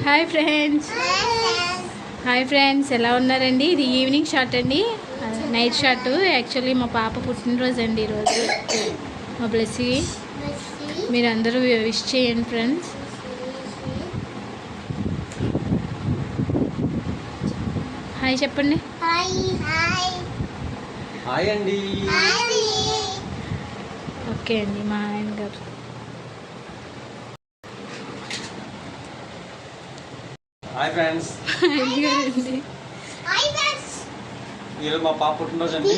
Hi friends ఎలా ఉన్నారండి? ఇది ఈవినింగ్ షాట్ అండి, నైట్ షాట్. యాక్చువల్లీ మా పాప పుట్టినరోజు అండి ఈరోజు. మా బ్లెస్సీ మీరు అందరూ విష్ చేయండి ఫ్రెండ్స్. హాయ్ చెప్పండి. హాయ్ అండి. ఓకే అండి, మా ఆయన గారు. Hi friends. ఈరోజు మా పాప పుట్టినరోజు అండి.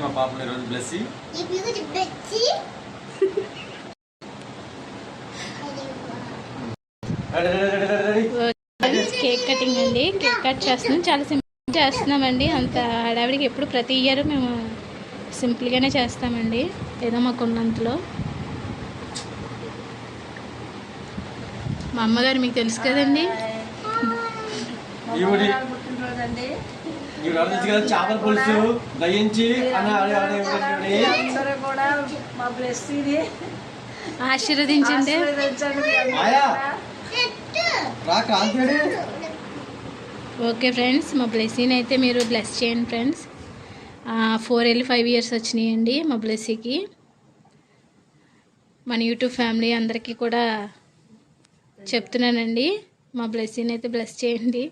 మా పాపని ఈరోజు బ్లెస్సీ. కేక్ కటింగ్ అండి, కేక్ కట్ చేస్తున్నాం. చాలా సింపుల్ చేస్తున్నామండి. అంత హడావిడికి ఎప్పుడు ప్రతి ఇయర్ మేము సింపుల్గానే చేస్తామండి, ఏదో మాకు ఉన్నంతలో. మా అమ్మగారు మీకు తెలుసు కదండి. చేపల పులుసు దయించి ఆశీర్వదించండి. ఓకే ఫ్రెండ్స్, మా బ్లెస్సీని అయితే మీరు బ్లెస్ చేయండి ఫ్రెండ్స్. 4 వెళ్ళి 5 ఇయర్స్ వచ్చినాయండి మా బ్లెస్సీకి. మన యూట్యూబ్ ఫ్యామిలీ అందరికీ కూడా చెప్తున్నానండి, మా బ్లెస్సీని అయితే బ్లెస్ చేయండి.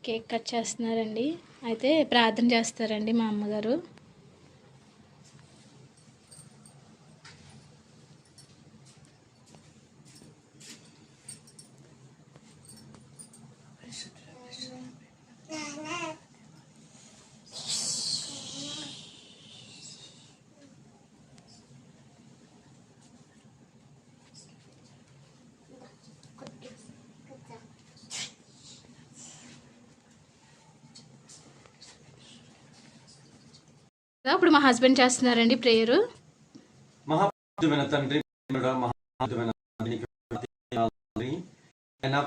కేక్ కట్ చేస్తున్నారండి, అయితే ప్రార్థన చేస్తారండి మా అమ్మగారు. ఇప్పుడు మా హస్బెండ్ చేస్తున్నారండి ప్రేయరు. తండ్రి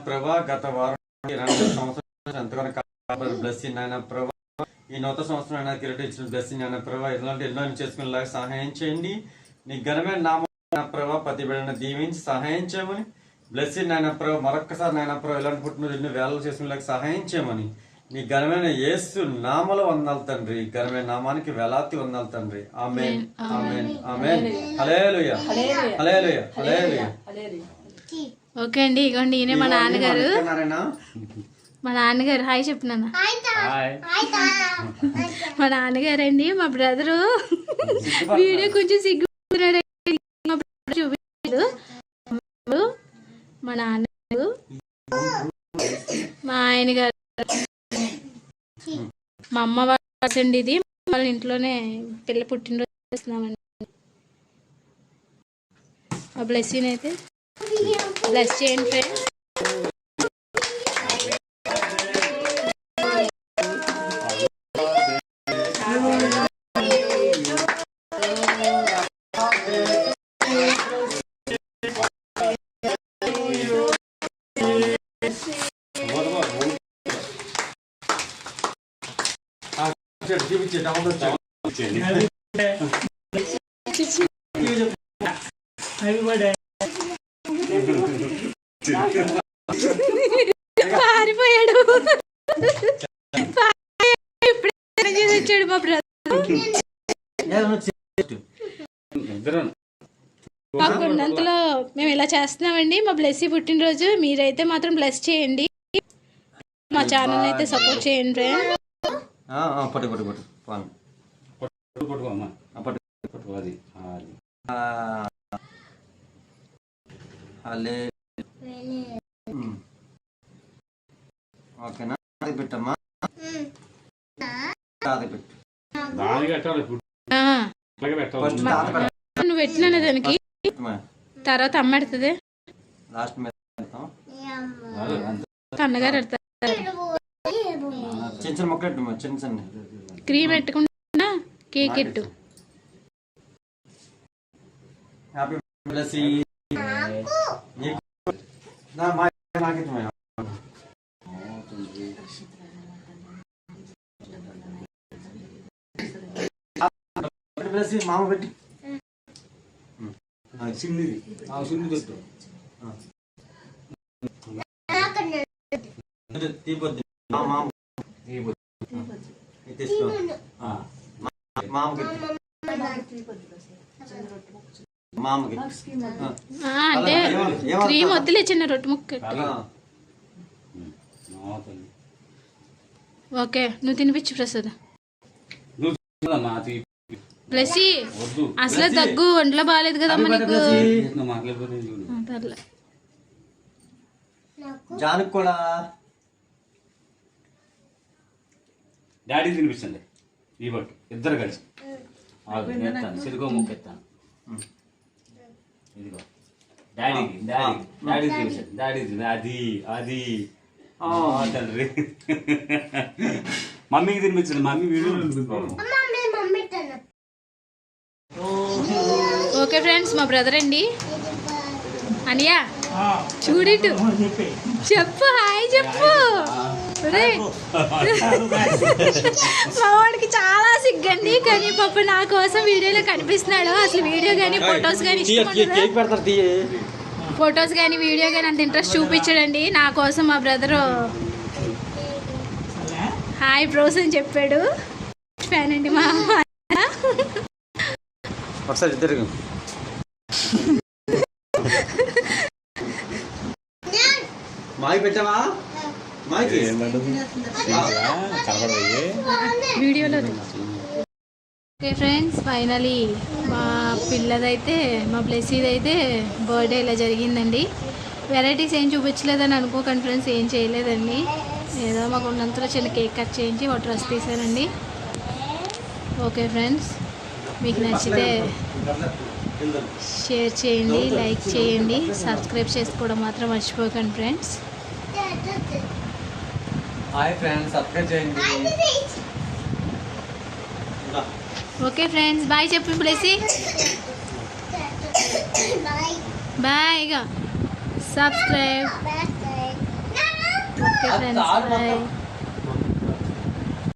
ప్రభా, గత వారం 2 సంవత్సరాలు ఎంతగానో బ్లెస్సీ నాయన ప్రభా, ఈ నూతన సంవత్సరం అయినా కిరీటం ఇచ్చిన బ్లెస్సీ నాయన ప్రభా, ఇలాంటి ఎన్నో చేసుకునేలాగా సహాయం చేయండి. నీ ఘనమైన నామం ప్రభా ప్రతి బిడ్డను దీవించి సహాయం చేయమని బ్లెస్సీ నాయన ప్రభా, మరొక్కసారి నాయన ప్రభా ఇలాంటి పుట్టినరోజు ఎన్నో వేళలు చేసుకునేలాగా సహాయం చేయమని నీ ఘనమైన యేసు నామములో వందనాలు తండ్రి. ఘనమైన నామానికి వేలాది వందనాలు తండ్రి. ఆమేన్ ఆమేన్ ఆమేన్. హల్లెలూయా హల్లెలూయా హల్లెలూయా. ఓకే అండి, ఇగోండి ఈయనే మా నాన్నగారు. మా నాన్నగారు హాయ్ చెప్పినాను. మా నాన్నగారండి. మా బ్రదరు వీడియో కొంచెం సిగ్గున్నాడు, చూపించాడు. మా నాన్నగారు, మా ఆయన గారు, మా అమ్మ వాళ్ళండి. ఇది వాళ్ళ ఇంట్లోనే పిల్ల పుట్టినరోజు చేస్తున్నామండి. ఆ బ్లెస్సీని అయితే బ్లెస్ చేయండి ఫ్రెండ్స్. పారిపోయాడు, వచ్చాడు మా బ్రదర్. మాకున్నంతలో మేము ఇలా చేస్తున్నామండి. మా బ్లెస్సీ పుట్టినరోజు. మీరైతే మాత్రం బ్లెస్ చేయండి, మా ఛానల్ అయితే సపోర్ట్ చేయండి ఓకేనా? అది పెట్టమ్మా, అది పెట్టు. నువ్వు పెట్టినా దానికి తర్వాత అమ్మ పెడుతుంది. అన్నగారు పెడతారు. చిన్న చిన్న మొక్కలు పెట్టు, చిన్న చిన్న క్రీమ్ పెట్టుకుంటా, కేక్ ఎట్టు. హ్యాపీ బ్లెస్సీ. మామ పెట్టి చిన్నది చిన్నది పెట్టు. తీపొద్దు తీసుకో మామకి మామకి అంటే క్రీమ్ వద్దులే, చిన్న రొట్టె ముక్క. ఓకే, నువ్వు తినిపించు ప్రసాద్. ప్లసి అసలు దగ్గు ఒంట్లో బాగాలేదు కదమ్మా నీకు. జానుకు కూడా డాడీ తినిపించండి ఈ బట్టు ఇద్దరు కలిసి. సిరుగో ముక్కెత్తాను. ఇదిగో డాడీకి డాడీ డాడీ తినిపించండి. డాడీ అది అది తండ్రి. మమ్మీకి తినిపించండి. Mummy video. ఓకే ఫ్రెండ్స్, మా బ్రదర్ అండి అనియా, చూడిటు చెప్పు, హాయ్ చెప్పు. మా వాడికి చాలా సిగ్గండి, కానీ పాప నా కోసం వీడియోలో కనిపిస్తున్నాడు. అసలు వీడియో కానీ ఫొటోస్ కానీ ఫొటోస్ కానీ వీడియో కానీ అంత ఇంట్రెస్ట్ చూపించాడండి. నా కోసం మా బ్రదరు హాయ్ బ్రోస్ అని చెప్పాడు. ఫ్యాన్ అండి మా ఒకసారి ఇద్దరు మాకి పెట్టావా? మాకి వీడియోలో. ఓకే ఫ్రెండ్స్, ఫైనలీ మా పిల్లదైతే, మా బ్లెస్సీది అయితే బర్త్డే ఇలా జరిగిందండి. వెరైటీస్ ఏం చూపించలేదని అనుకోకండి ఫ్రెండ్స్, ఏం చేయలేదండి. ఏదో మాకు ఉన్నంతలో చిన్న కేక్ కట్ చేయించి ఒక డ్రెస్ తీసానండి. ఓకే ఫ్రెండ్స్, మీకు నచ్చితే షేర్ చేయండి, లైక్ చేయండి, సబ్స్క్రైబ్ చేసుకోవడం మాత్రం మర్చిపోకండి ఫ్రెండ్స్. హాయ్ ఫ్రెండ్స్, సబ్స్క్రైబ్ చేయండి. ఓకే ఫ్రెండ్స్, బాయ్ చెప్పు ప్లేసి. బాయ్, ఇక సబ్స్క్రైబ్. Okay friends, bye.